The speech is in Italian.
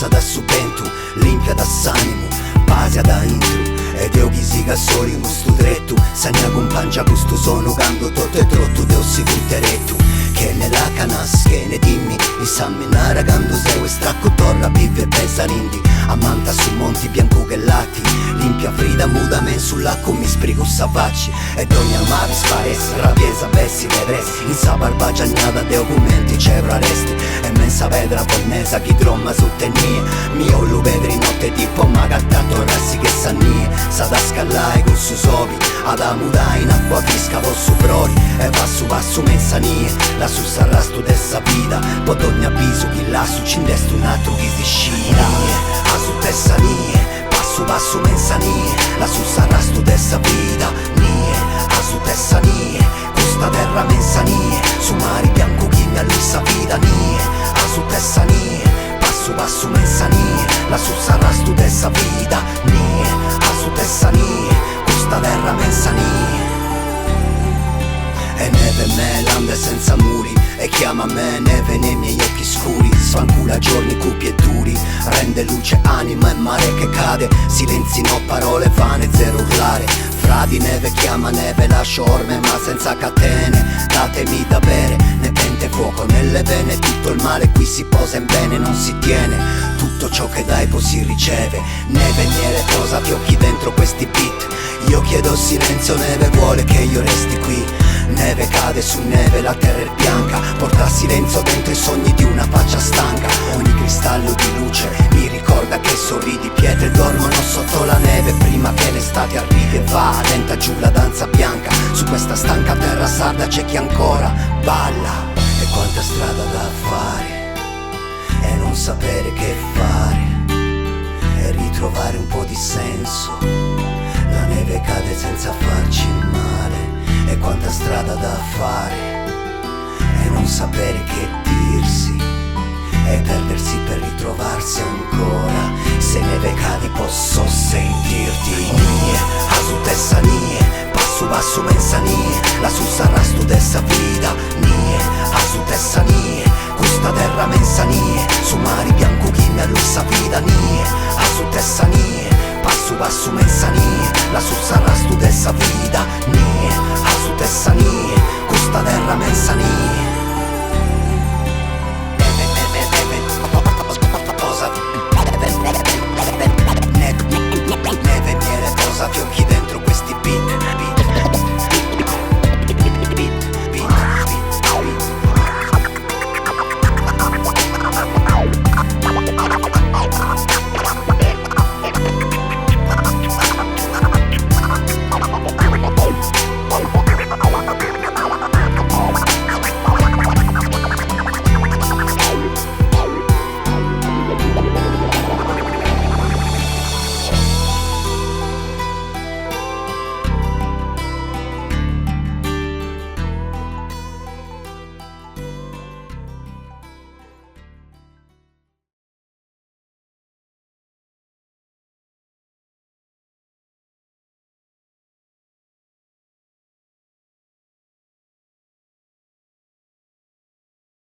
passa da subentu, limpia da s'animu, pase da intru. Ed eu chi siga solo in questo dretto, sagna con pancia gusto sono cando tutto e trotto deo si butteretto. Che nella canasche ne dimmi, esaminare quando sei e stracco torna vive e pesanindi. Amanta su monti biancughellati, limpia frida muda men sull'acqua mi sprigo savacci. Ed ogni almare sparesse, rabiesa bessi vedresti. In sa barba giagnata de documenti c'era resti. E mensa vedra bonnesa chi tromma su tenie. Mio lu vedri notte tipo ma tanto rassi che sannie. Sa da scallare con su sopi, ad amudare in acqua fresca con su prori. E passu mensanie, la su sarrasto dessa vita. Pot ogni avviso chi là su c'indesto un altro chi si scina. A su tessa nie, passu mensanie, la su sarrasto dessa vita. Nie, a su tessa nie, questa terra mensanie. Su mari bianco chi mi allussa vita. Nie, a su tessa nie, passu mensanie, la su sarrasto dessa vita. Nie, a su tessa nie, questa terra mensanie. E neve me lande senza muri, e chiama me neve nei miei occhi scuri. Sfancula giorni cupi e duri, rende luce anima e mare che cade. Silenzi no parole vane, zero urlare. Fra di neve chiama neve, lascio orme ma senza catene. Datemi da bere, ne pente fuoco nelle vene. Tutto il male qui si posa in bene, non si tiene. Tutto ciò che dai poi si riceve. Neve niere, posati occhi dentro questi beat. Io chiedo silenzio, neve vuole che io resti qui. Neve cade su neve, la terra è bianca. Porta silenzio dentro i sogni di una faccia stanca. Ogni cristallo di luce mi ricorda che sorridi. Pietre dormono sotto la neve prima che l'estate arrivi e va. Lenta giù la danza bianca, su questa stanca terra sarda c'è chi ancora balla. E quanta strada da fare, e non sapere che fare, e ritrovare un po' di senso. La neve cade senza farci male. E quanta strada da fare, e non sapere che dirsi, e perdersi per ritrovarsi ancora. Se neve cadi posso sentirti. Nie, a su tessa nie, passu mensanie, la su sarrasto dessa vita. Nie, a su tessa nie, questa terra mensanie. Su mari bianco chi mi allussa vita. Nie, a su tessa nie, passu mensanie.